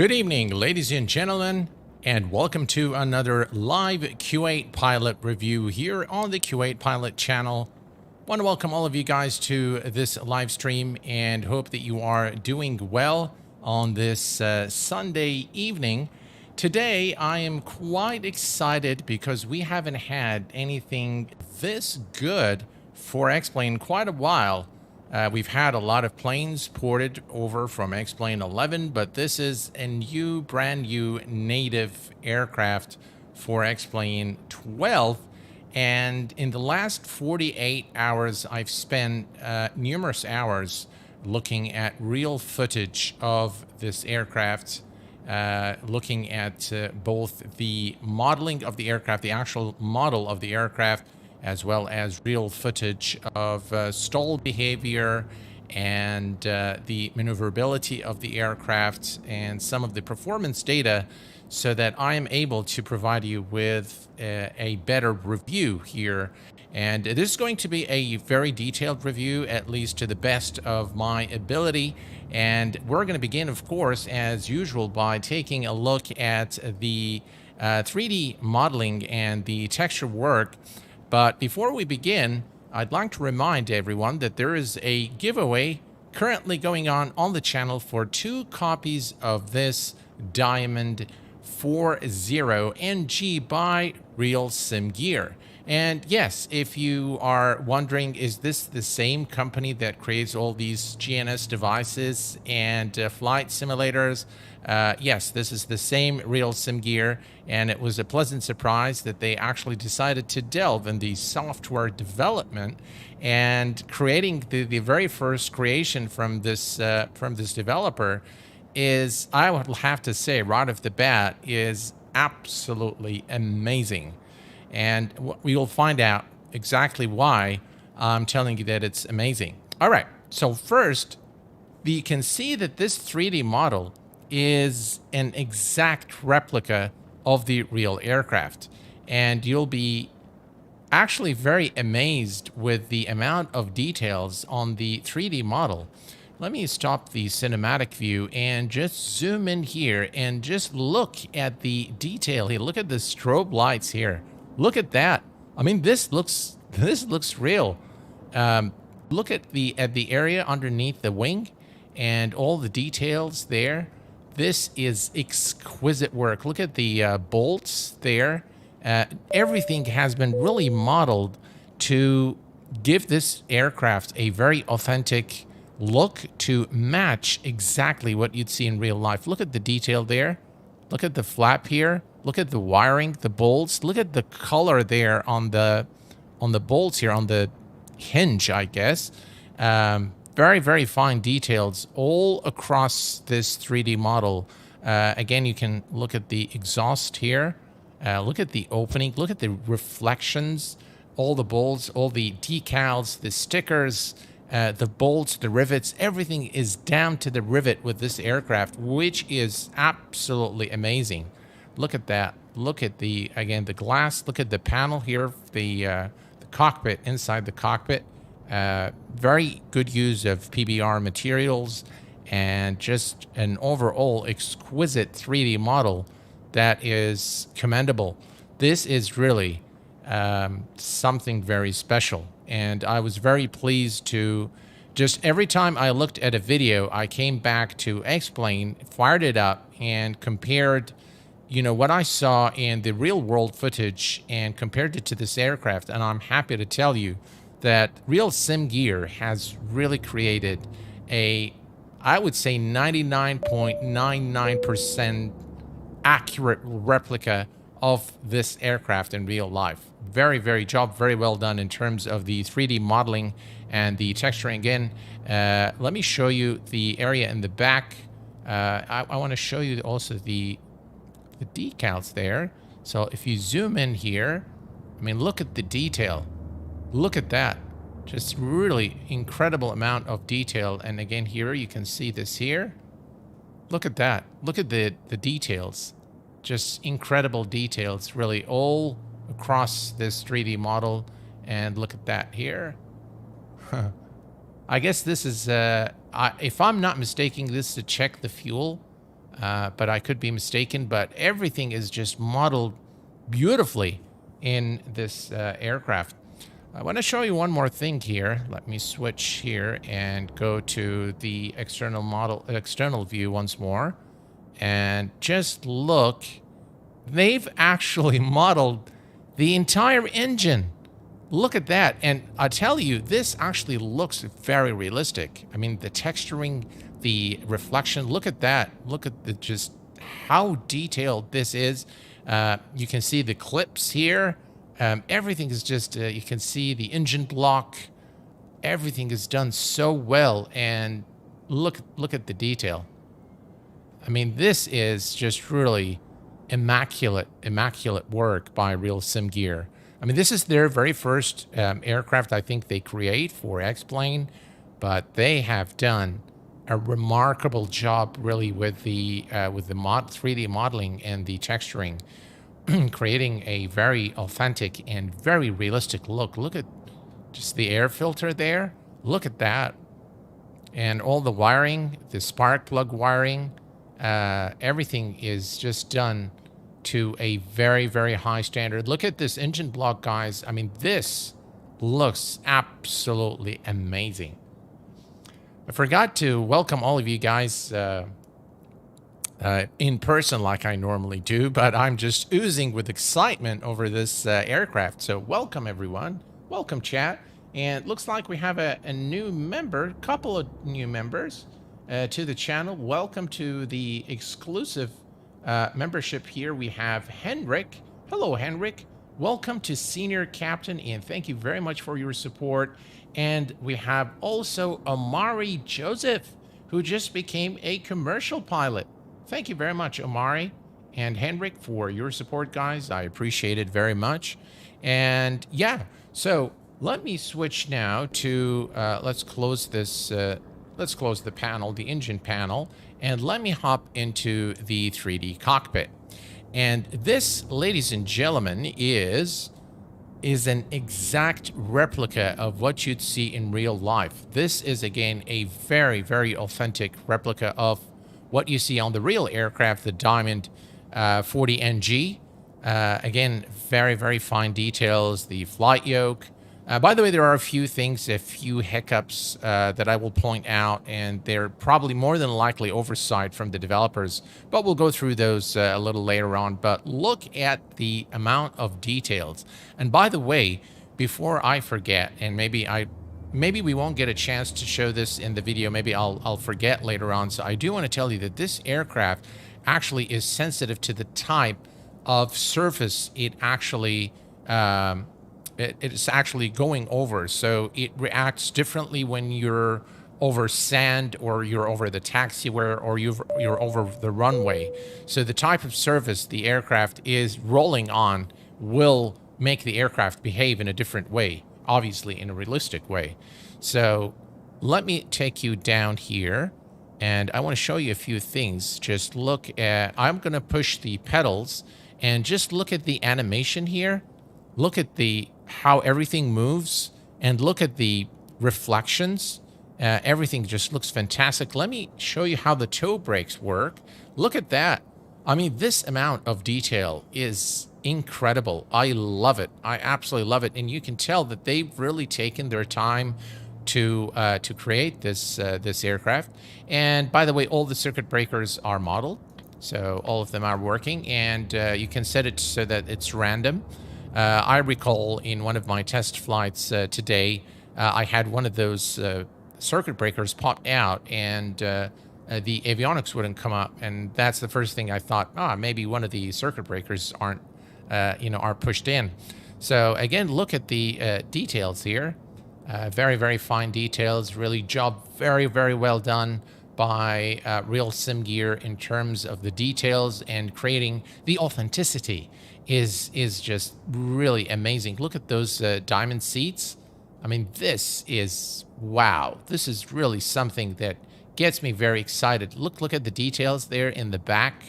Good evening, ladies and gentlemen, and welcome to another live Q8 pilot review here on the Q8 pilot channel. Want to welcome all of you guys to this live stream and hope that you are doing well on this Sunday evening. Today, I am quite excited because we haven't had anything this good for X-Plane in quite a while. We've had a lot of planes ported over from X-Plane 11, but this is a brand new native aircraft for X-Plane 12. And in the last 48 hours, I've spent numerous hours looking at real footage of this aircraft, looking at both the modeling of the aircraft, the actual model of the aircraft, as well as real footage of stall behavior and the maneuverability of the aircraft and some of the performance data, so that I am able to provide you with a better review here. And this is going to be a very detailed review, at least to the best of my ability. And we're going to begin, of course, as usual, by taking a look at the 3D modeling and the texture work. But before we begin, I'd like to remind everyone that there is a giveaway currently going on the channel for 2 copies of this Diamond 40NG by RealSimGear. And yes, if you are wondering, is this the same company that creates all these GNS devices and flight simulators? Yes, this is the same RealSimGear, and it was a pleasant surprise that they actually decided to delve in the software development and creating the very first creation from this developer is, I would have to say right off the bat, is absolutely amazing. And we will find out exactly why I'm telling you that it's amazing. All right, so first, you can see that this 3D model is an exact replica of the real aircraft. And you'll be actually very amazed with the amount of details on the 3D model. Let me stop the cinematic view and just zoom in here and just look at the detail here. Look at the strobe lights here. Look at that. I mean, this looks real. Look at the area underneath the wing and all the details there. This is exquisite work. Look at the bolts there. Everything has been really modeled to give this aircraft a very authentic look to match exactly what you'd see in real life. Look at the detail there. Look at the flap here. Look at the wiring, the bolts. Look at the color there on the bolts here, on the hinge, I guess. Very, very fine details all across this 3D model. Again, you can look at the exhaust here. Look at the opening. Look at the reflections, all the bolts, all the decals, the stickers, the bolts, the rivets. Everything is down to the rivet with this aircraft, which is absolutely amazing. Look at that. Look at the glass. Look at the panel here, the cockpit, inside the cockpit. Very good use of PBR materials and just an overall exquisite 3D model that is commendable. This is really something very special. And I was very pleased to just every time I looked at a video, I came back to X-Plane, fired it up, and compared, you know, what I saw in the real world footage and compared it to this aircraft. And I'm happy to tell you that RealSimGear has really created a, I would say, 99.99% accurate replica of this aircraft in real life. Very, very well done in terms of the 3D modeling and the texturing. Again, let me show you the area in the back. I want to show you also the decals there. So if you zoom in here, I mean, look at the detail. Look at that. Just really incredible amount of detail. And again, here you can see this here. Look at that. Look at the details. Just incredible details, really, all across this 3D model. And look at that here. I guess this is, if I'm not mistaken, this is to check the fuel. but I could be mistaken. But everything is just modeled beautifully in this aircraft. I want to show you one more thing here. Let me switch here and go to the external view once more. And just look, they've actually modeled the entire engine. Look at that. And I tell you, this actually looks very realistic. I mean, the texturing, the reflection, look at that. Look at the just how detailed this is. You can see the clips here. Everything is just, you can see the engine block. Everything is done so well. And look at the detail. I mean, this is just really immaculate work by RealSimGear. I mean, this is their very first aircraft I think they create for X-Plane, but they have done a remarkable job really with the 3D modeling and the texturing, creating a very authentic and very realistic look. Look at just the air filter there. Look at that. And all the wiring, the spark plug wiring, everything is just done to a very, very high standard. Look at this engine block, guys. I mean, this looks absolutely amazing. I forgot to welcome all of you guys in person like I normally do, but I'm just oozing with excitement over this aircraft. So welcome, everyone. Welcome, chat. And it looks like we have a new member, couple of new members to the channel. Welcome to the exclusive membership here. We have Henrik. Hello, Henrik. Welcome to Senior Captain, and thank you very much for your support. And we have also Omari Joseph, who just became a commercial pilot. Thank you very much, Omari and Henrik, for your support, guys. I appreciate it very much. And yeah, so let me switch now to, let's close this, let's close the panel, the engine panel, and let me hop into the 3D cockpit. And this, ladies and gentlemen, is an exact replica of what you'd see in real life. This is, again, a very, very authentic replica of what you see on the real aircraft, the Diamond 40NG. Again, very, very fine details, the flight yoke. By the way, there are a few things, a few hiccups that I will point out, and they're probably more than likely oversight from the developers, but we'll go through those a little later on. But look at the amount of details. And by the way, before I forget, and maybe we won't get a chance to show this in the video, maybe I'll forget later on, so I do want to tell you that this aircraft actually is sensitive to the type of surface it actually it's actually going over. So it reacts differently when you're over sand, or you're over the taxiway, or you're over the runway. So the type of surface the aircraft is rolling on will make the aircraft behave in a different way, obviously in a realistic way. So let me take you down here, and I want to show you a few things. Just look at, I'm going to push the pedals, and just look at the animation here. Look at how everything moves, and look at the reflections. Everything just looks fantastic. Let me show you how the toe brakes work. Look at that. I mean, this amount of detail is incredible. I love it. I absolutely love it. And you can tell that they've really taken their time to create this aircraft. And by the way, all the circuit breakers are modeled, so all of them are working, and you can set it so that it's random. I recall in one of my test flights today, I had one of those circuit breakers pop out, and the avionics wouldn't come up, and that's the first thing I thought. Maybe one of the circuit breakers aren't pushed in. So again, look at the details here. Very, very fine details. Really very, very well done by RealSimGear in terms of the details, and creating the authenticity is just really amazing. Look at those diamond seats. I mean, this is, wow. This is really something that gets me very excited. Look at the details there in the back.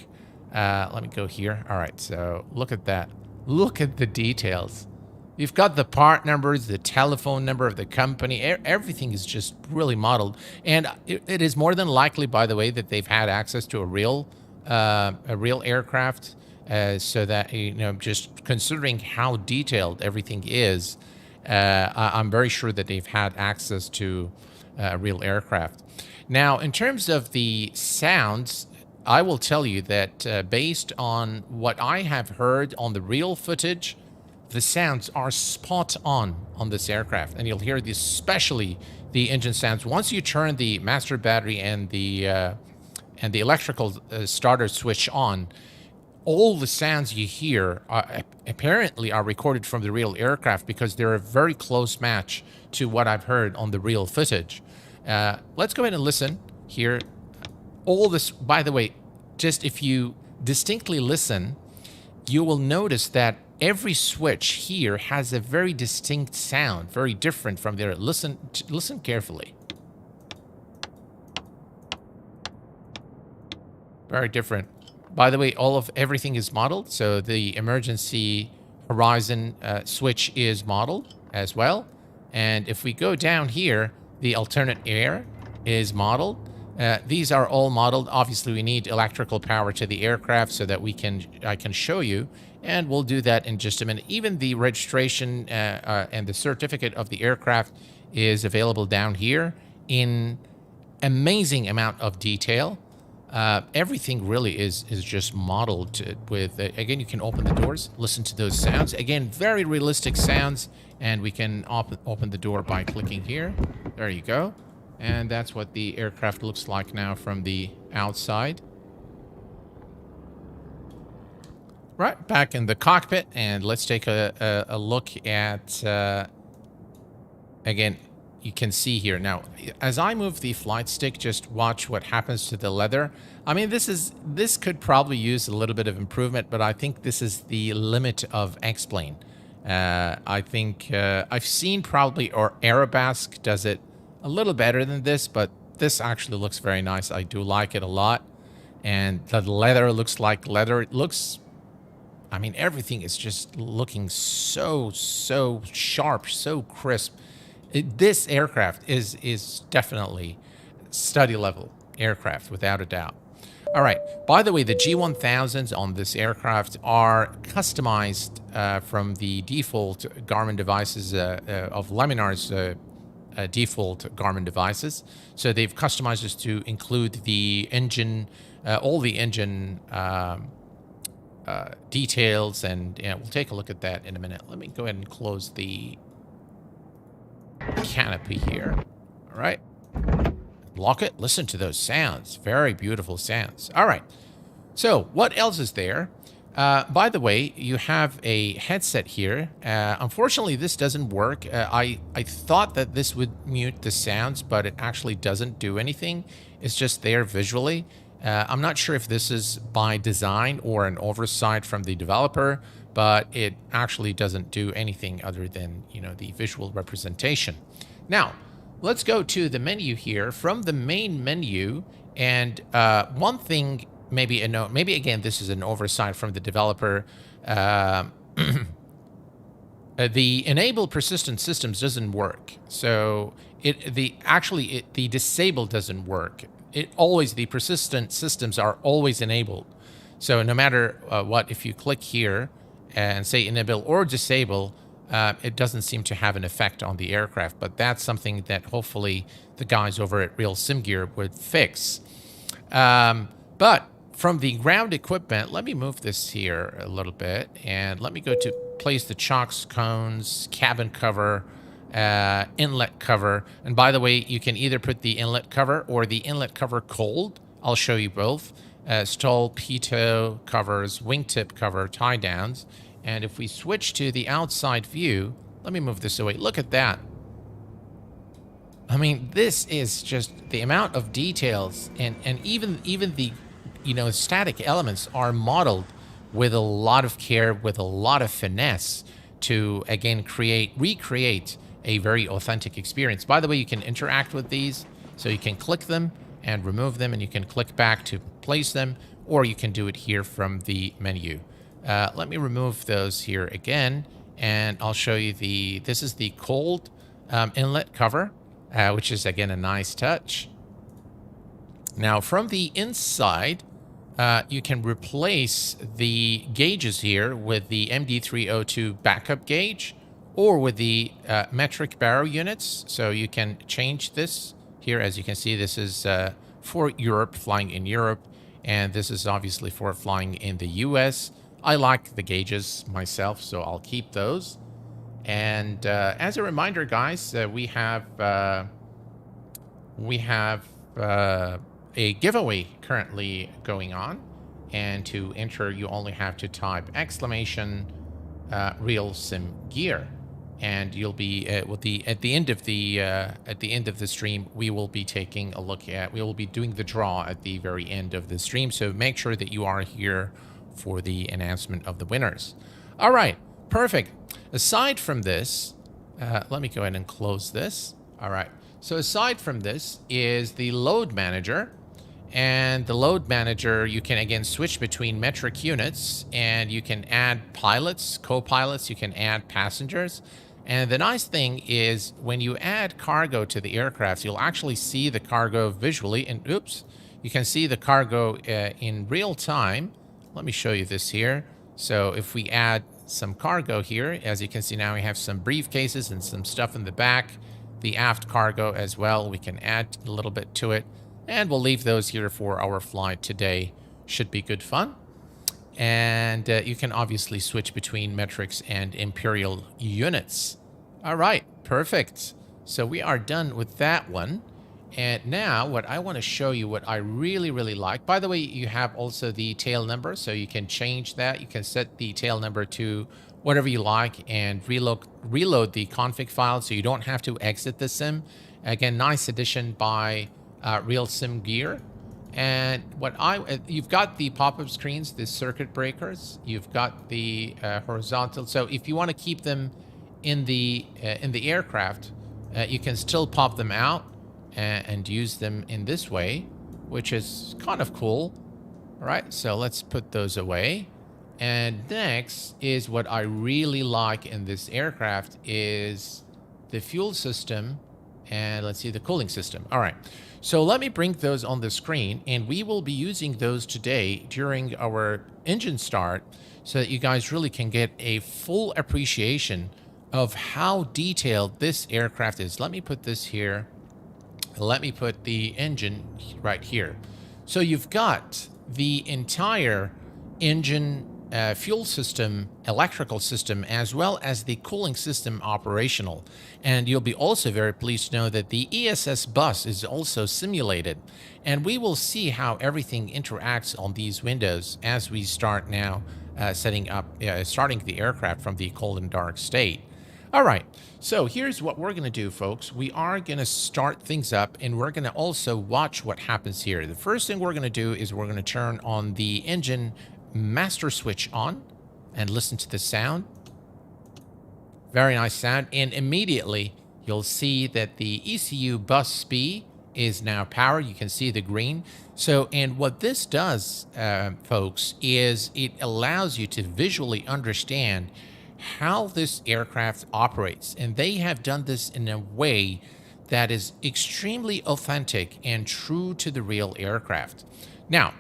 Let me go here. All right, so look at that. Look at the details. You've got the part numbers, the telephone number of the company. Everything is just really modeled. And it is more than likely, by the way, that they've had access to a real a real aircraft, so that, you know, just considering how detailed everything is, I'm very sure that they've had access to a real aircraft. Now, in terms of the sounds, I will tell you that based on what I have heard on the real footage, the sounds are spot on this aircraft, and you'll hear this, especially the engine sounds. Once you turn the master battery and the electrical starter switch on, all the sounds you hear apparently are recorded from the real aircraft, because they're a very close match to what I've heard on the real footage. Let's go ahead and listen here. All this, by the way, just if you distinctly listen, you will notice that every switch here has a very distinct sound, very different from there. Listen carefully. Very different. By the way, everything is modeled. So the emergency horizon switch is modeled as well. And if we go down here, the alternate air is modeled. These are all modeled. Obviously, we need electrical power to the aircraft so that I can show you, and we'll do that in just a minute. Even the registration and the certificate of the aircraft is available down here in amazing amount of detail. Everything really is just modeled with, again, you can open the doors, listen to those sounds. Again, very realistic sounds, and we can open the door by clicking here. There you go. And that's what the aircraft looks like now from the outside. Right, back in the cockpit, and let's take a look at, again, you can see here. Now, as I move the flight stick, just watch what happens to the leather. I mean, this could probably use a little bit of improvement, but I think this is the limit of X-Plane. I think I've seen probably, or Arabesque does it a little better than this, but this actually looks very nice. I do like it a lot. And the leather looks like leather. It looks, I mean, everything is just looking so sharp, so crisp. This aircraft is definitely study level aircraft, without a doubt. All right. By the way, the G1000s on this aircraft are customized from the default Garmin devices of Laminar's default Garmin devices. So they've customized this to include the engine, all the engine details, and we'll take a look at that in a minute. Let me go ahead and close the canopy here. All right. Lock it. Listen to those sounds. Very beautiful sounds. All right. So what else is there? By the way, you have a headset here. Unfortunately, this doesn't work. I thought that this would mute the sounds, but it actually doesn't do anything. It's just there visually. I'm not sure if this is by design or an oversight from the developer, but it actually doesn't do anything other than, you know, the visual representation. Now, let's go to the menu here. From the main menu, and one thing, maybe a note, maybe again, this is an oversight from the developer. The enable persistent systems doesn't work. So the disable doesn't work. The persistent systems are always enabled. So no matter what, if you click here and say enable or disable, it doesn't seem to have an effect on the aircraft. But that's something that hopefully the guys over at RealSimGear would fix. But from the ground equipment, let me move this here a little bit, and let me go to place the chocks, cones, cabin cover, inlet cover. And by the way, you can either put the inlet cover or the inlet cover cold. I'll show you both. Stall, pitot covers, wingtip cover, tie downs. And if we switch to the outside view, let me move this away. Look at that. I mean, this is just the amount of details, and even the, you know, static elements are modeled with a lot of care, with a lot of finesse to, again, recreate a very authentic experience. By the way, you can interact with these, so you can click them and remove them, and you can click back to place them, or you can do it here from the menu. Let me remove those here again, and I'll show you this is the cold inlet cover, which is, again, a nice touch. Now, from the inside, you can replace the gauges here with the MD302 backup gauge or with the metric barrow units. So you can change this here. As you can see, this is for Europe, flying in Europe. And this is obviously for flying in the US. I like the gauges myself, so I'll keep those. And as a reminder, guys, we have a giveaway currently going on, and to enter you only have to type exclamation RealSimGear, and you'll be at the end of the stream. We will be taking a look at, we will be doing the draw at the very end of the stream, so make sure that you are here for the announcement of the winners. All right, perfect. Aside from this, let me go ahead and close this. All right, so aside from this is the load manager. And the load manager, you can again switch between metric units, and you can add pilots, co-pilots, you can add passengers. And the nice thing is when you add cargo to the aircraft, you'll actually see the cargo visually. And oops, you can see the cargo in real time. Let me show you this here. So if we add some cargo here, as you can see now, we have some briefcases and some stuff in the back. The aft cargo as well, we can add a little bit to it. And we'll leave those here for our flight today. Should be good fun. And you can obviously switch between metrics and imperial units. All right, perfect. So we are done with that one. And now what I want to show you, what I really, really like. By the way, you have also the tail number, so you can change that. You can set the tail number to whatever you like and reload the config file so you don't have to exit the sim. Again, nice addition by RealSimGear. And you've got the pop-up screens, the circuit breakers. You've got the horizontal. So if you want to keep them in the aircraft, you can still pop them out and use them in this way, which is kind of cool. All right, so let's put those away. And next is what I really like in this aircraft is the fuel system. And let's see, the cooling system. All right, so let me bring those on the screen, and we will be using those today during our engine start so that you guys really can get a full appreciation of how detailed this aircraft is. Let me put this here. Let me put the engine right here. So you've got the entire engine fuel system, electrical system, as well as the cooling system operational. And you'll be also very pleased to know that the ESS bus is also simulated. And we will see how everything interacts on these windows as we start now starting the aircraft from the cold and dark state. All right, so here's what we're going to do, folks. We are going to start things up, and we're going to also watch what happens here. The first thing we're going to do is we're going to turn on the engine master switch on and listen to the sound. Very nice sound. And immediately you'll see that the ECU bus B is now powered. You can see the green. So, and what this does, folks, is it allows you to visually understand how this aircraft operates. And they have done this in a way that is extremely authentic and true to the real aircraft. Now,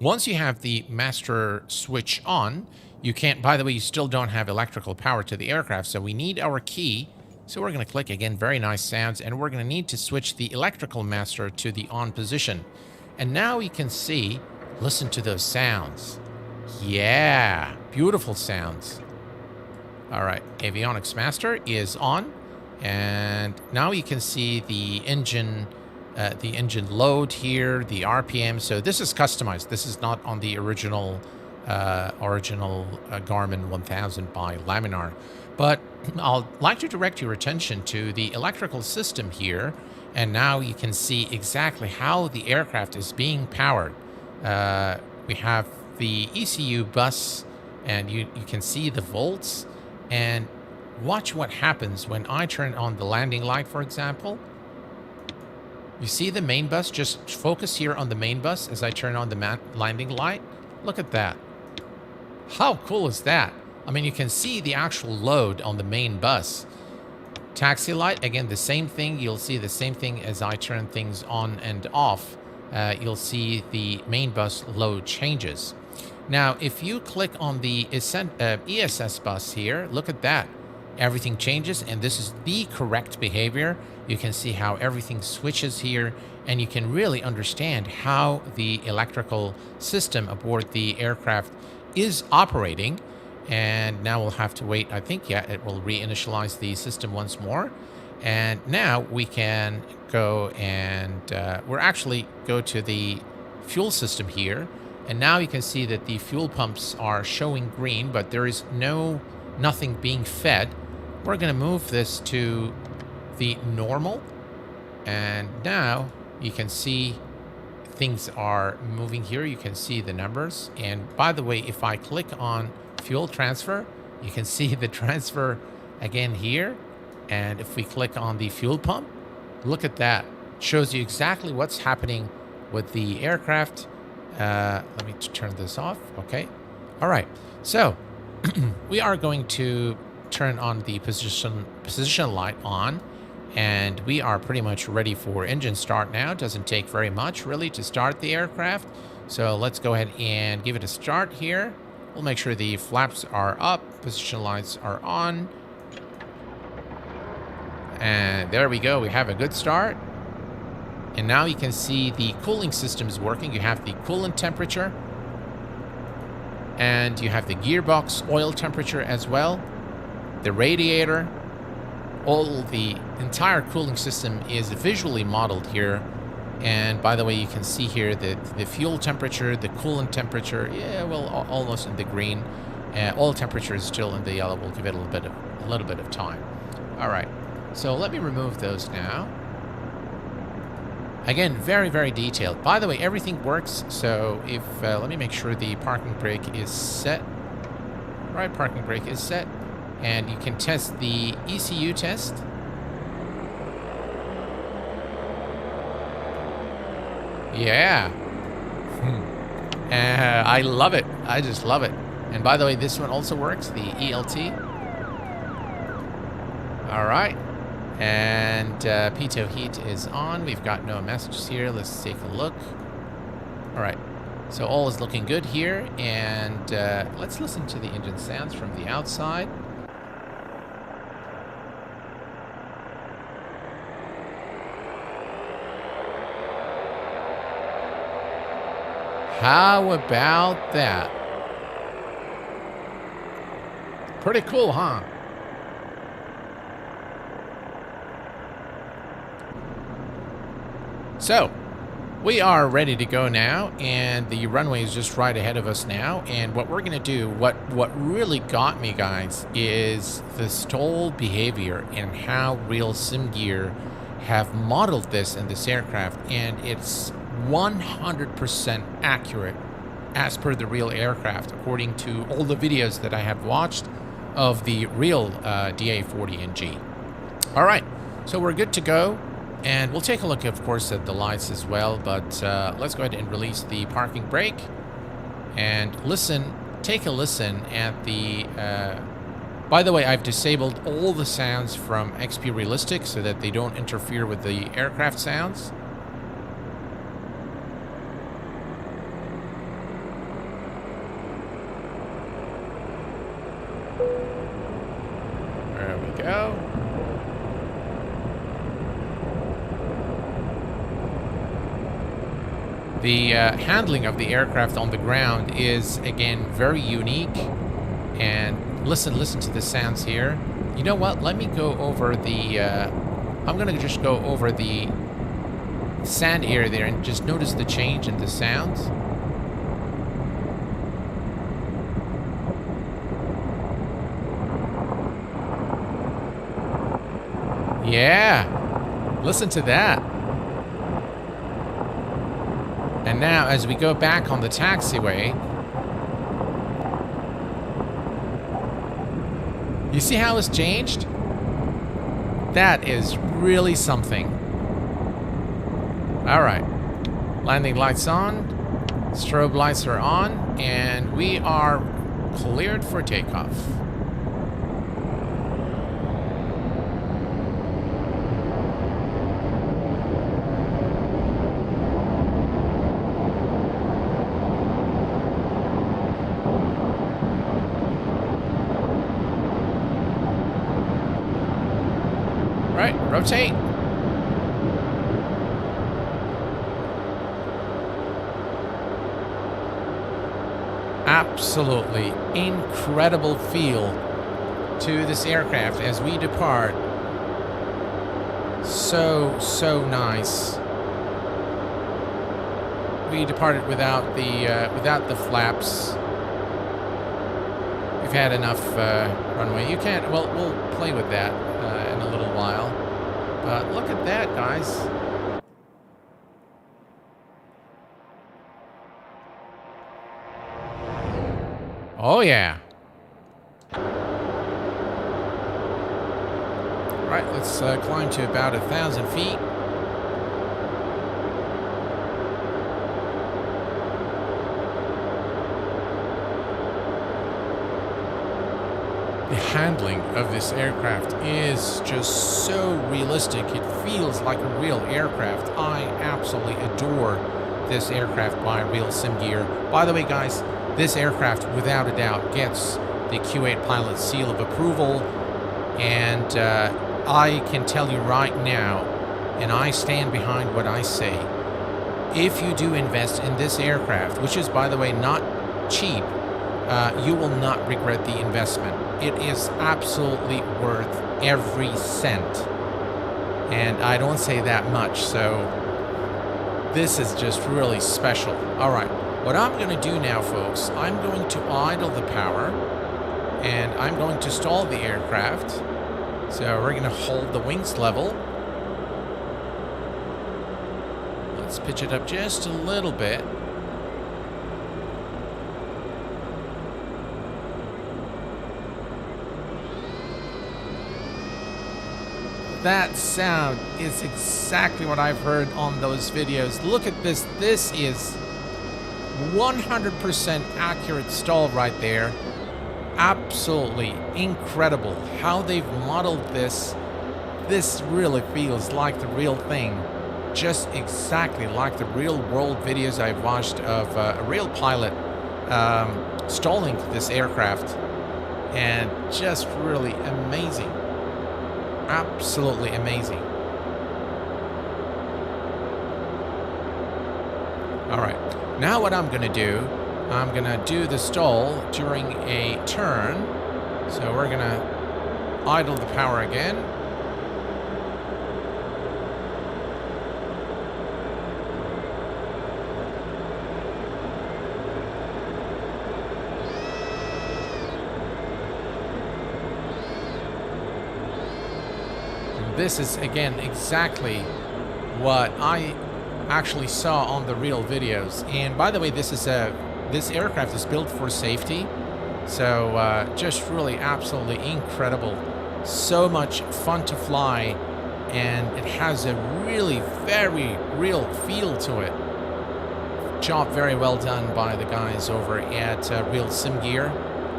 once you have the master switch on, you can't, by the way, you still don't have electrical power to the aircraft, so we need our key. So we're going to click again, very nice sounds, and we're going to need to switch the electrical master to the on position. And now you can see, listen to those sounds. Yeah, beautiful sounds. All right, avionics master is on, and now you can see the engine load here, the RPM. So this is customized. This is not on the original Garmin 1000 by Laminar. But I'd like to direct your attention to the electrical system here. And now you can see exactly how the aircraft is being powered. We have the ECU bus, and you can see the volts. And watch what happens when I turn on the landing light, for example. You see the main bus? Just focus here on the main bus as I turn on the landing light. Look at that. How cool is that? I mean, you can see the actual load on the main bus. Taxi light, again, the same thing. You'll see the same thing as I turn things on and off. you'll see the main bus load changes. Now, if you click on the ESS bus here, look at that. Everything changes, and this is the correct behavior. You can see how everything switches here, and you can really understand how the electrical system aboard the aircraft is operating. And now we'll have to wait. I think, yeah, it will reinitialize the system once more. And now we can go and we're actually go to the fuel system here. And now you can see that the fuel pumps are showing green, but there is nothing being fed. We're going to move this to the normal. And now you can see things are moving here. You can see the numbers. And by the way, if I click on fuel transfer, you can see the transfer again here. And if we click on the fuel pump, look at that. It shows you exactly what's happening with the aircraft. Let me turn this off. Okay. All right. So we are going to turn on the position light on, and we are pretty much ready for engine start now. It doesn't take very much really to start the aircraft. So let's go ahead and give it a start here. We'll make sure the flaps are up, position lights are on. And there we go. We have a good start. And now you can see the cooling system is working. You have the coolant temperature. And you have the gearbox oil temperature as well. The radiator. The entire cooling system is visually modeled here. And by the way, you can see here that the fuel temperature, the coolant temperature, yeah, well, almost in the green. Oil temperature is still in the yellow. We'll give it a little bit of time. All right. So let me remove those now. Again, very, very detailed. By the way, everything works. So if, let me make sure the parking brake is set. Right, parking brake is set. And you can test the ECU test. Yeah. I love it. I just love it. And by the way, this one also works, the ELT. All right. And pitot heat is on. We've got no messages here. Let's take a look. All right. So all is looking good here. And let's listen to the engine sounds from the outside. How about that? Pretty cool, huh? So, we are ready to go now, and the runway is just right ahead of us now. And what we're going to do, what really got me, guys, is the stall behavior and how RealSimGear have modeled this in this aircraft. And it's 100% accurate as per the real aircraft, according to all the videos that I have watched of the real DA40NG. All right, so we're good to go. And we'll take a look, of course, at the lights as well. But let's go ahead and release the parking brake. And listen, take a listen at the... by the way, I've disabled all the sounds from XP Realistic so that they don't interfere with the aircraft sounds. There we go. The handling of the aircraft on the ground is, again, very unique. And listen to the sounds here. You know what? Let me go over the... I'm going to just go over the sand area there and just notice the change in the sounds. Yeah. Listen to that. And now, as we go back on the taxiway, you see how it's changed? That is really something. All right. Landing lights on. Strobe lights are on. And we are cleared for takeoff. Right, rotate. Absolutely incredible feel to this aircraft as we depart. So nice. We departed without the flaps. We've had enough runway. You can't. Well, we'll play with that in a little while. But look at that, guys. Oh yeah. Right, let's climb to about 1,000 feet. The handling of this aircraft is just so realistic. It feels like a real aircraft. I absolutely adore this aircraft by RealSimGear. By the way, guys, this aircraft, without a doubt, gets the Q8 pilot seal of approval. And I can tell you right now, and I stand behind what I say, if you do invest in this aircraft, which is, by the way, not cheap, you will not regret the investment. It is absolutely worth every cent. And I don't say that much, so this is just really special. All right, what I'm going to do now, folks, I'm going to idle the power, and I'm going to stall the aircraft. So we're going to hold the wings level. Let's pitch it up just a little bit. That sound is exactly what I've heard on those videos. Look at this. This is 100% accurate stall right there. Absolutely incredible how they've modeled this. This really feels like the real thing. Just exactly like the real world videos I've watched of a real pilot stalling this aircraft. And just really amazing. Absolutely amazing. All right, now what I'm going to do, I'm going to do the stall during a turn. So we're going to idle the power again. This is, again, exactly what I actually saw on the real videos. And by the way, this aircraft is built for safety. So just really absolutely incredible. So much fun to fly. And it has a really very real feel to it. Job very well done by the guys over at RealSimGear.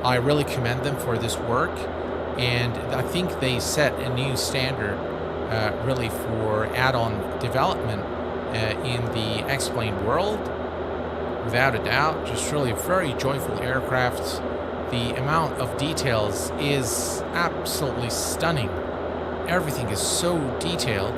I really commend them for this work. And I think they set a new standard really for add-on development in the X-Plane world. Without a doubt, just really a very joyful aircraft. The amount of details is absolutely stunning. Everything is so detailed.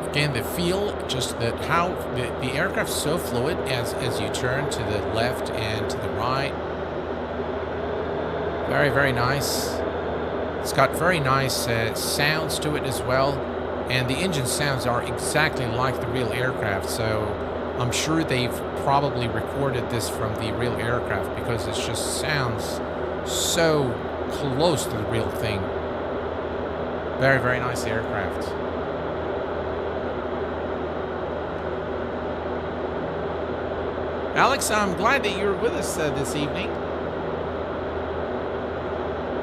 Again, the feel, just that how the aircraft's so fluid as you turn to the left and to the right. Very, very nice. It's got very nice sounds to it as well. And the engine sounds are exactly like the real aircraft. So I'm sure they've probably recorded this from the real aircraft because it just sounds so close to the real thing. Very, very nice aircraft. Alex, I'm glad that you're with us this evening.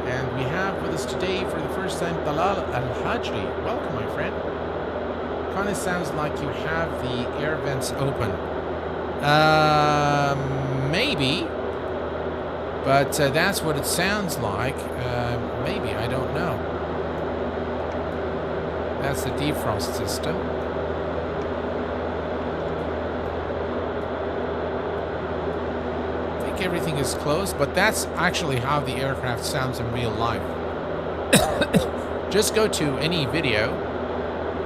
And we have with us today for the first time Talal Al-Hajri. Welcome, my friend. Kind of sounds like you have the air vents open. Maybe. But that's what it sounds like. Maybe, I don't know. That's the defrost system. like everything is closed, but that's actually how the aircraft sounds in real life. Just go to any video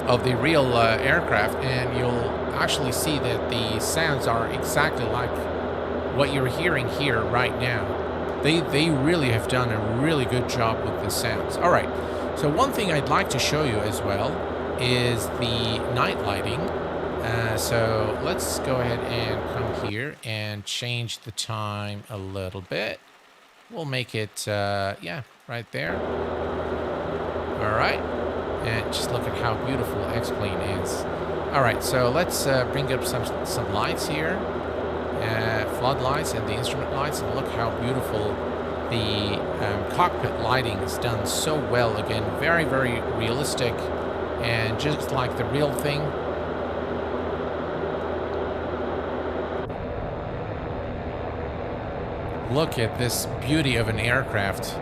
of the real aircraft and you'll actually see that the sounds are exactly like what you're hearing here right now. They really have done a really good job with the sounds. All right, so one thing I'd like to show you as well is the night lighting. So let's go ahead and come here and change the time a little bit. We'll make it, yeah, right there. All right, and just look at how beautiful X-Plane is. All right, so let's bring up some lights here, floodlights and the instrument lights, and look how beautiful the cockpit lighting is done so well. Again, very, very realistic, and just like the real thing. Look at this beauty of an aircraft.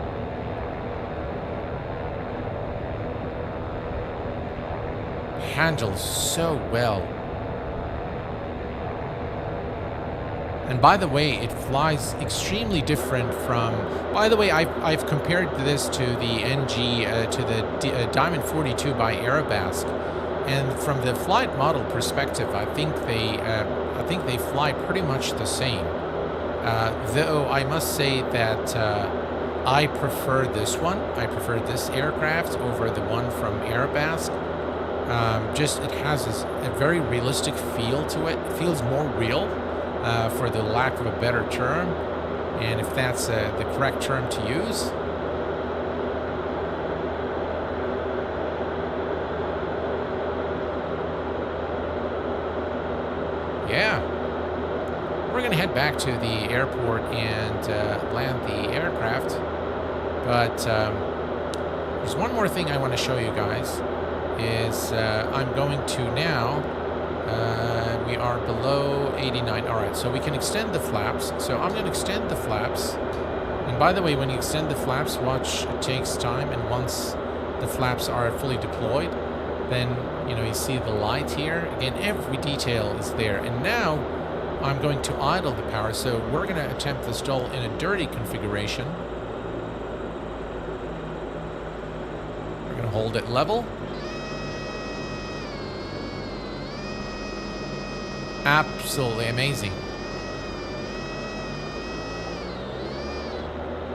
Handles so well. And by the way, it flies extremely different from... By the way, I've compared this to the NG, to the Diamond 42 by Aerobasque. And from the flight model perspective, I think they fly pretty much the same. Though I must say that I prefer this one. I prefer this aircraft over the one from Aerobasque. Just it has a very realistic feel to it. It feels more real, for the lack of a better term, and if that's the correct term to use. Yeah. We're going to head back to the airport and land the aircraft. But there's one more thing I want to show you guys. Is I'm going to now, we are below 89. All right, so we can extend the flaps. So I'm going to extend the flaps. And by the way, when you extend the flaps, watch, it takes time. And once the flaps are fully deployed, then, you know, you see the light here. Again, every detail is there. And now I'm going to idle the power. So we're going to attempt the stall in a dirty configuration. We're going to hold it level. Absolutely amazing.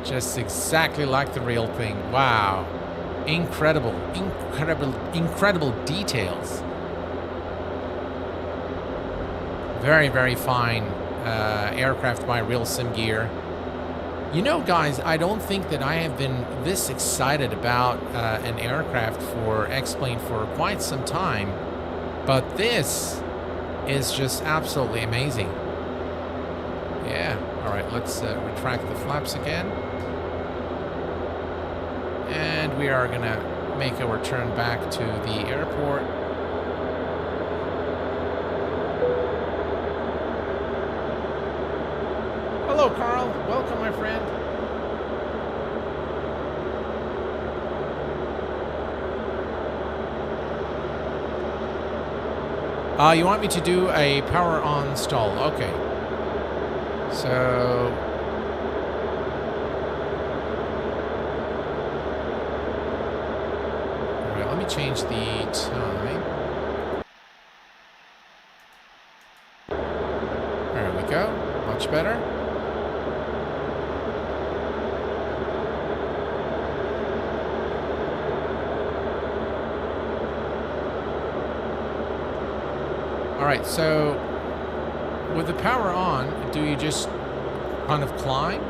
Just exactly like the real thing. Wow. Incredible, incredible, incredible details. Very, very fine aircraft by RealSimGear. You know, guys, I don't think that I have been this excited about an aircraft for X-Plane for quite some time. But this is just absolutely amazing. Yeah. All right, let's retract the flaps again. And we are gonna make our turn back to the airport. Hello, Carl. Welcome, my friend. You want me to do a power on stall? Okay. So... Alright, let me change the time. There we go. Much better. Alright, so with the power on, do you just kind of climb?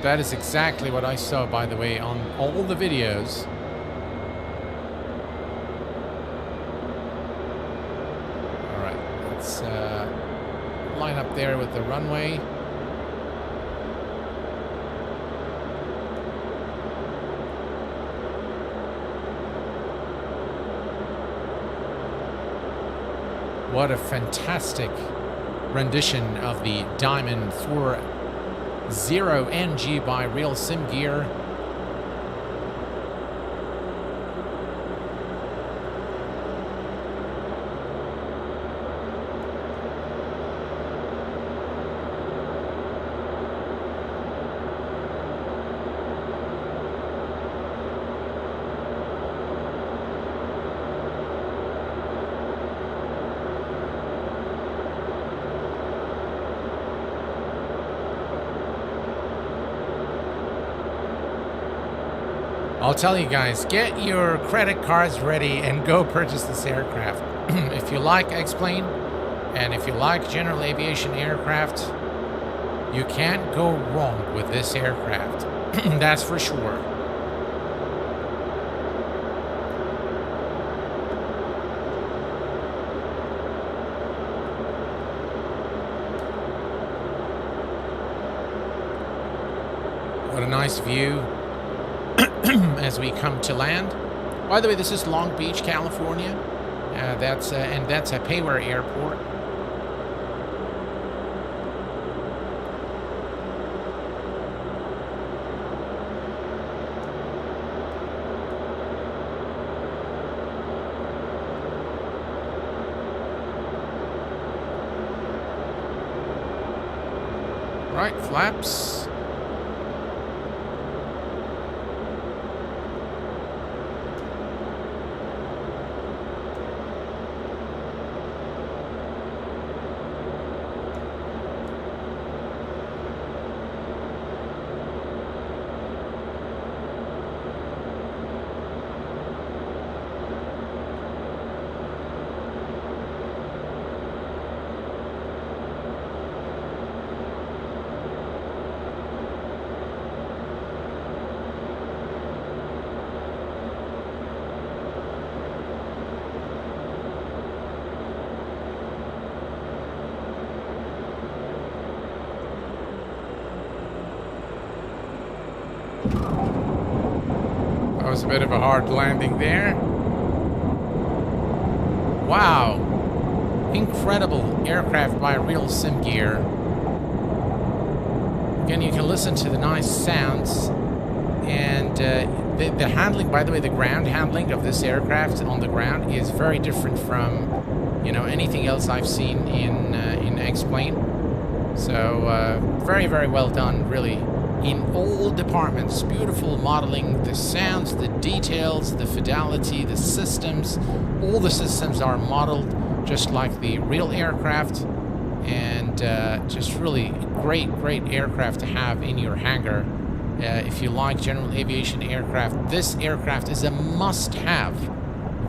That is exactly what I saw, by the way, on all the videos. Alright, let's line up there with the runway. What a fantastic rendition of the Diamond 4 DA40NG by RealSimGear. I'll tell you guys, get your credit cards ready and go purchase this aircraft. If you like X-Plane and if you like general aviation aircraft, you can't go wrong with this aircraft. That's for sure. What a nice view as we come to land. By the way, this is Long Beach, California. That's a Payware airport. Right, flaps. That was a bit of a hard landing there. Wow. Incredible aircraft by RealSimGear. Again, you can listen to the nice sounds. And the handling, by the way, the ground handling of this aircraft on the ground is very different from, you know, anything else I've seen in X-Plane. So very, very well done, really. In all departments, beautiful modeling, the sounds, the details, the fidelity, the systems, all the systems are modeled just like the real aircraft, and just really great aircraft to have in your hangar. If you like general aviation aircraft, this aircraft is a must-have.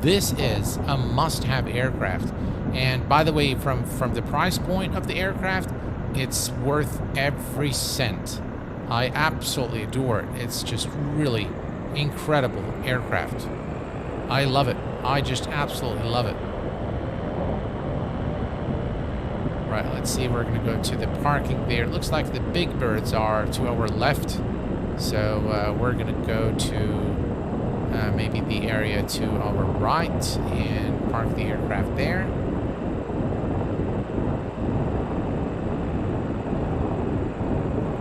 This is a must-have aircraft. And by the way, from the price point of the aircraft, it's worth every cent. I absolutely adore it. It's just really incredible aircraft. I love it. I just absolutely love it. Right, let's see. We're going to go to the parking there. It looks like the big birds are to our left. So we're going to go to maybe the area to our right and park the aircraft there.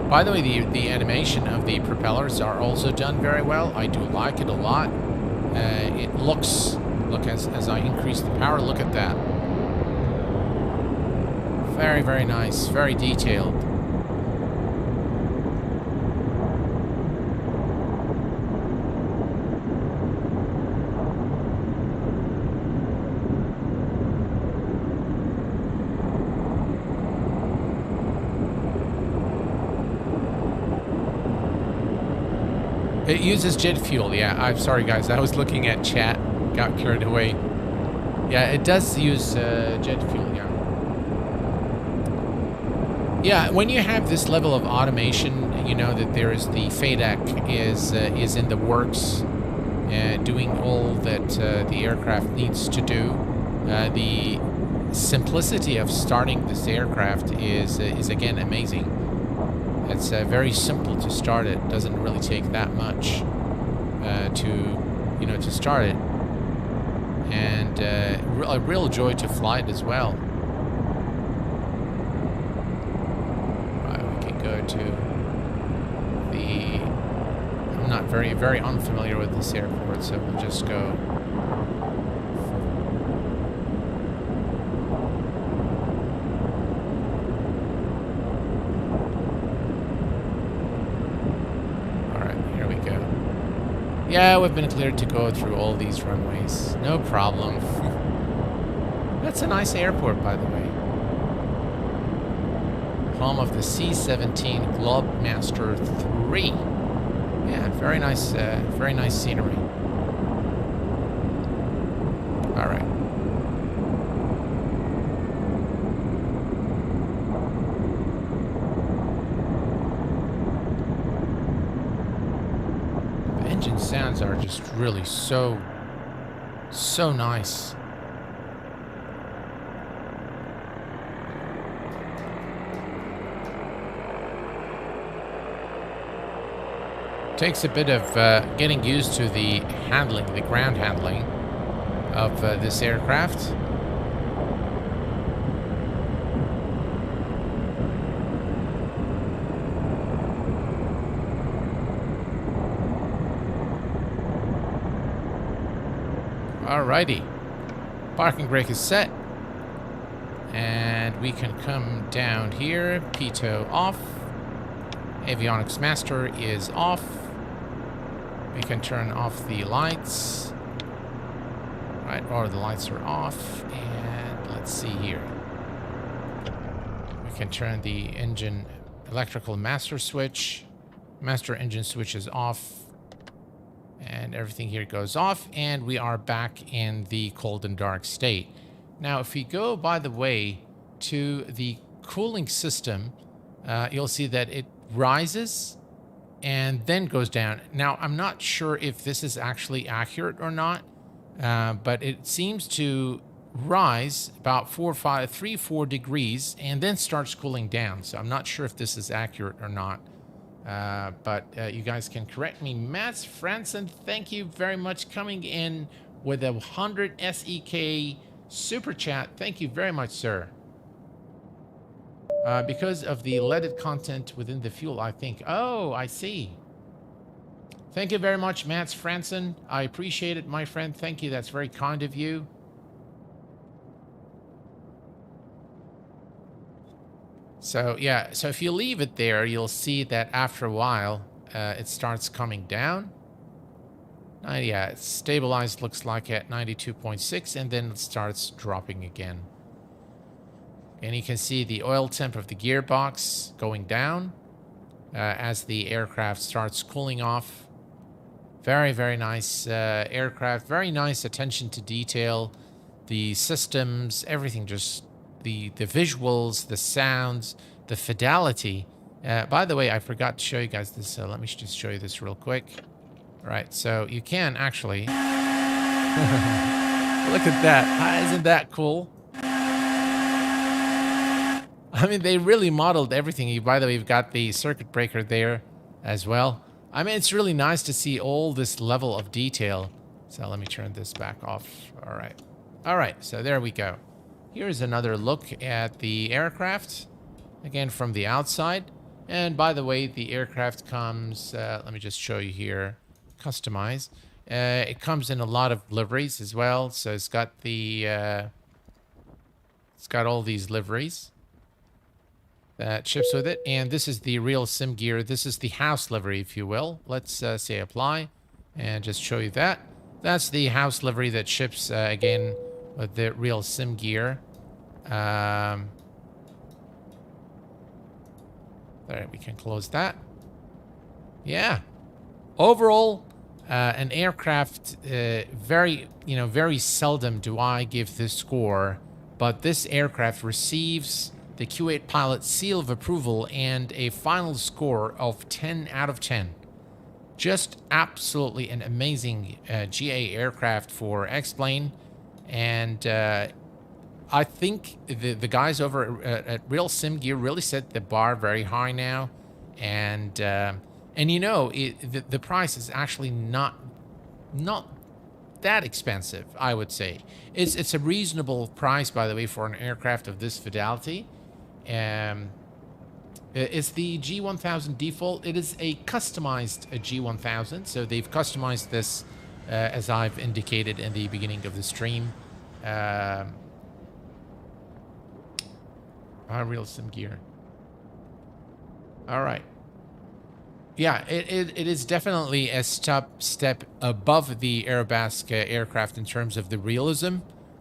By the way, the animation of the propellers are also done very well. I do like it a lot. It looks, look, as I increase the power, look at that. Very, very nice, very detailed. It uses jet fuel, yeah. I'm sorry, guys. I was looking at chat, got carried away. Yeah, it does use jet fuel, yeah. Yeah, when you have this level of automation, you know that there is the FADEC is in the works, doing all that the aircraft needs to do. The simplicity of starting this aircraft is again amazing. It's very simple to start it. Doesn't really take that much to start it, and a real joy to fly it as well. Right, we can go to not very unfamiliar with this airport, so we'll just go. All right, here we go. Yeah, we've been cleared to go through all these runways. No problem. That's a nice airport, by the way. Home of the C-17 Globemaster 3. Yeah, very nice scenery. All right. The engine sounds are just really so nice. Takes a bit of getting used to the handling, the ground handling of this aircraft. Alrighty. Parking brake is set. And we can come down here. Pitot off. Avionics master is off. We can turn off the lights. Right, or the lights are off. And let's see here. We can turn the engine electrical master switch. Master engine switch is off. And everything here goes off. And we are back in the cold and dark state. Now, if we go, by the way, to the cooling system, you'll see that it rises and then goes down. Now, I'm not sure if this is actually accurate or not, but it seems to rise about 3-4 degrees and then starts cooling down. So I'm not sure if this is accurate or not, but you guys can correct me. Mats Franson, thank you very much, coming in with a 100 SEK super chat. Thank you very much, sir. Because of the leaded content within the fuel, I think. Oh, I see. Thank you very much, Mats Franson. I appreciate it, my friend. Thank you. That's very kind of you. So, yeah. So if you leave it there, you'll see that after a while, it starts coming down. Yeah, it's stabilized, looks like, at 92.6, and then it starts dropping again. And you can see the oil temp of the gearbox going down as the aircraft starts cooling off. Very nice aircraft. Very nice attention to detail. The systems, everything, just the visuals, the sounds, the fidelity. By the way, I forgot to show you guys this. Let me just show you this real quick. All right, so you can actually... Look at that. Isn't that cool? I mean, they really modeled everything. By the way, you've got the circuit breaker there as well. I mean, it's really nice to see all this level of detail. So let me turn this back off. All right. All right, so there we go. Here's another look at the aircraft, again from the outside. And by the way, the aircraft comes, let me just show you here, customize. It comes in a lot of liveries as well. So it's got the, it's got all these liveries that ships with it. And this is the RealSimGear. This is the house livery, if you will. Let's say apply and just show you that. That's the house livery that ships, again, with the RealSimGear. All right, we can close that. Yeah. Overall, an aircraft, very seldom do I give this score, but this aircraft receives the Q8 pilot seal of approval and a final score of 10 out of 10. Just absolutely an amazing GA aircraft for X-Plane. And I think the guys over at RealSimGear really set the bar very high now. And you know, the price is actually not that expensive, I would say. It's a reasonable price, by the way, for an aircraft of this fidelity. It's the G1000 default. It is a customized G1000, so they've customized this as I've indicated in the beginning of the stream. RealSimGear. All right. Yeah, it is definitely a step above the Airbus aircraft in terms of the realism,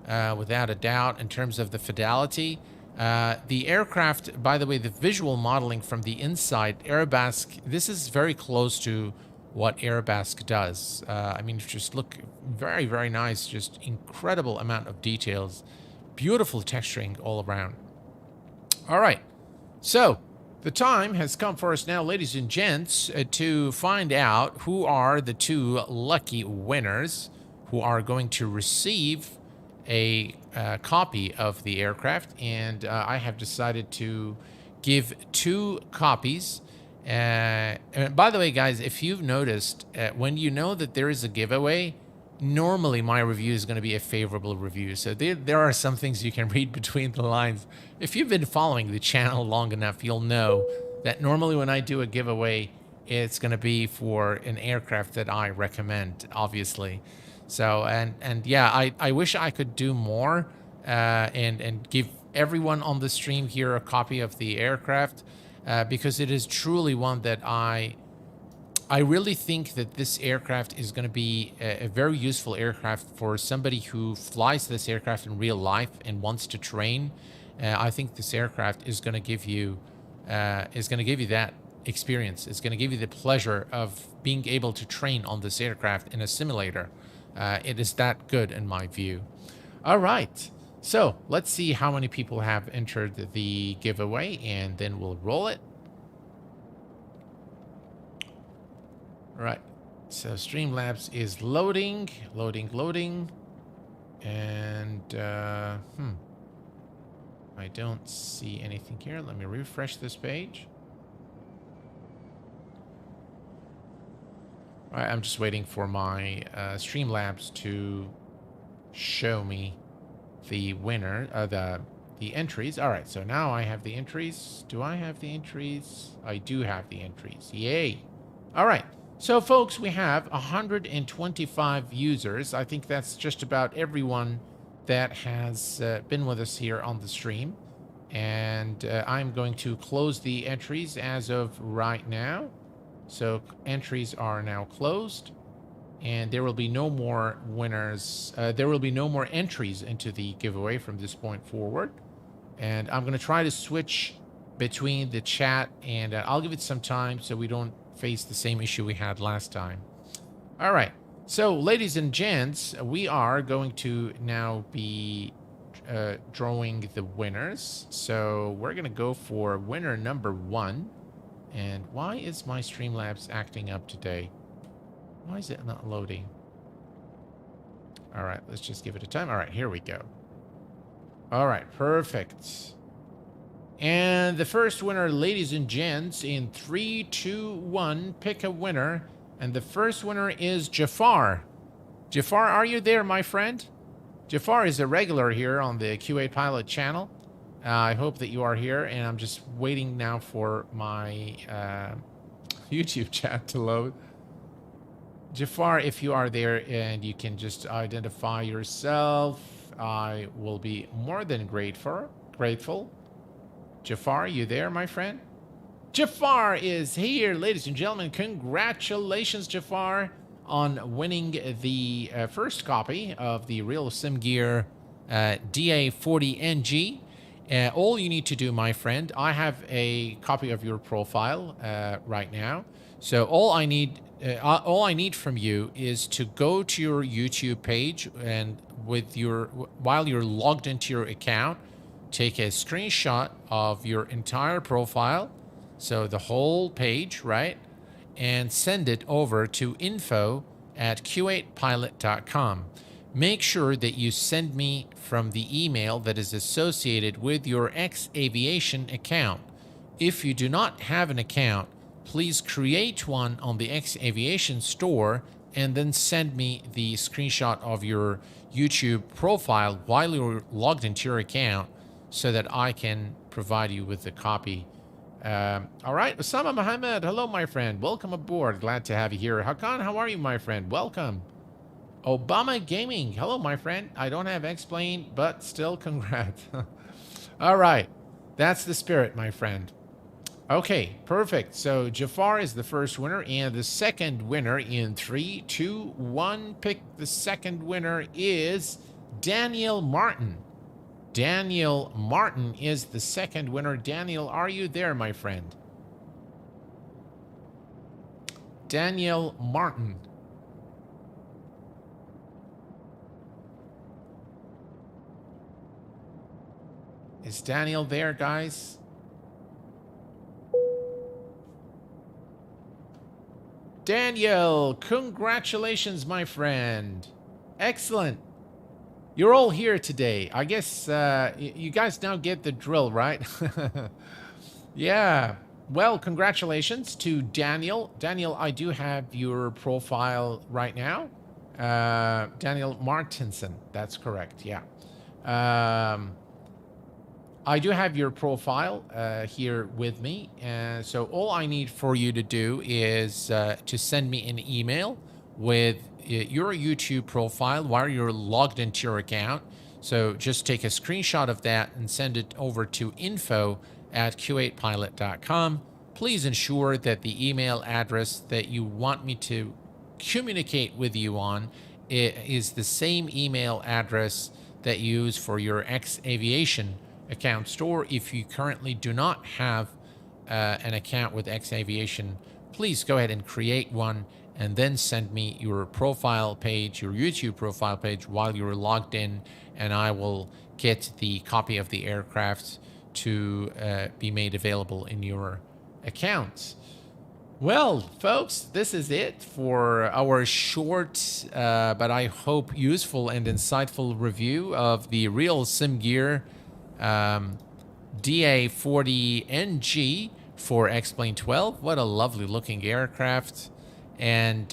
without a doubt, in terms of the fidelity. The aircraft, by the way, the visual modeling from the inside, Airbus, this is very close to what Airbus does. I mean, just look, very, very nice, just incredible amount of details, beautiful texturing all around. All right, so the time has come for us now, ladies and gents, to find out who are the two lucky winners who are going to receive a copy of the aircraft. And I have decided to give 2 copies. And by the way, guys, if you've noticed, when you know that there is a giveaway, normally my review is going to be a favorable review. So there are some things you can read between the lines. If you've been following the channel long enough, you'll know that normally when I do a giveaway, it's going to be for an aircraft that I recommend, obviously. So, and yeah, I wish I could do more and give everyone on the stream here a copy of the aircraft, because it is truly one that I really think that this aircraft is going to be a very useful aircraft for somebody who flies this aircraft in real life and wants to train. I think this aircraft is going to give you that experience. It's going to give you the pleasure of being able to train on this aircraft in a simulator. It is that good in my view. All right, so let's see how many people have entered the giveaway, and then we'll roll it. All right, so Streamlabs is loading, and I don't see anything here. Let me refresh this page. All right, I'm just waiting for my Streamlabs to show me the winner, the entries. All right, so now I have the entries. Do I have the entries? I do have the entries. Yay! All right. So, folks, we have 125 users. I think that's just about everyone that has been with us here on the stream. And I'm going to close the entries as of right now. So, entries are now closed. And there will be no more winners. There will be no more entries into the giveaway from this point forward. And I'm going to try to switch between the chat, and I'll give it some time so we don't face the same issue we had last time. All right, so ladies and gents, we are going to now be drawing the winners. So we're gonna go for winner number 1. And why is my Streamlabs acting up today? Why is it not loading? All right, let's just give it a time. All right, here we go. All right, perfect. And the first winner, ladies and gents, in 3, 2, 1, pick a winner. And the first winner is Jafar. Jafar, are you there, my friend? Jafar is a regular here on the Q8 Pilot channel. I hope that you are here, and I'm just waiting now for my YouTube chat to load. Jafar, if you are there and you can just identify yourself, I will be more than grateful. Jafar, you there, my friend? Jafar is here, ladies and gentlemen. Congratulations, Jafar, on winning the first copy of the RealSimGear DA40NG. All you need to do, my friend, I have a copy of your profile right now. So all I need from you is to go to your YouTube page, and while you're logged into your account, take a screenshot of your entire profile, so the whole page, right? And send it over to info@q8pilot.com. Make sure that you send me from the email that is associated with your X Aviation account. If you do not have an account, please create one on the X Aviation store and then send me the screenshot of your YouTube profile while you're logged into your account, so that I can provide you with a copy All right, Osama Mohammed, hello, my friend. Welcome aboard. Glad to have you here. Hakan, how are you, my friend? Welcome. Obama Gaming, hello, my friend. I don't have Explain, but still congrats. All right, that's the spirit, my friend. Okay, perfect. So Jafar is the first winner, and the second winner in 3, 2, 1. Pick the second winner is Daniel Martin. Daniel Martin is the second winner. Daniel, are you there, my friend? Daniel Martin. Is Daniel there, guys? Daniel, congratulations, my friend. Excellent. You're all here today. I guess you guys now get the drill, right? Yeah. Well, congratulations to Daniel. Daniel, I do have your profile right now. Daniel Martinson. That's correct. Yeah. I do have your profile here with me. So all I need for you to do is to send me an email with your YouTube profile while you're logged into your account. So just take a screenshot of that and send it over to info@q8pilot.com. Please ensure that the email address that you want me to communicate with you on is the same email address that you use for your X Aviation account store. If you currently do not have an account with X Aviation, please go ahead and create one and then send me your profile page, your YouTube profile page while you're logged in, and I will get the copy of the aircraft to be made available in your account. Well, folks, this is it for our short, but I hope useful and insightful review of the RealSimGear DA40NG for X-Plane 12. What a lovely looking aircraft. And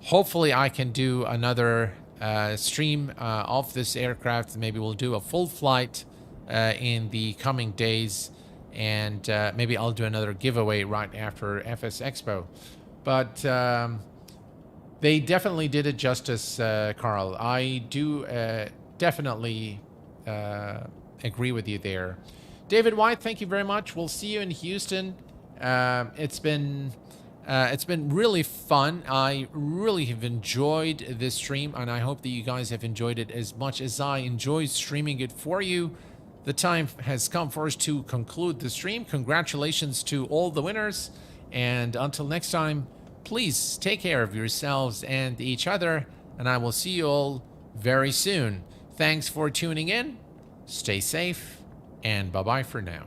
hopefully I can do another stream of this aircraft. Maybe we'll do a full flight in the coming days. And maybe I'll do another giveaway right after FS Expo. But they definitely did it justice, Carl. I do definitely agree with you there. David White, thank you very much. We'll see you in Houston. It's been really fun. I really have enjoyed this stream, and I hope that you guys have enjoyed it as much as I enjoyed streaming it for you. The time has come for us to conclude the stream. Congratulations to all the winners, and until next time, please take care of yourselves and each other, and I will see you all very soon. Thanks for tuning in. Stay safe, and bye-bye for now.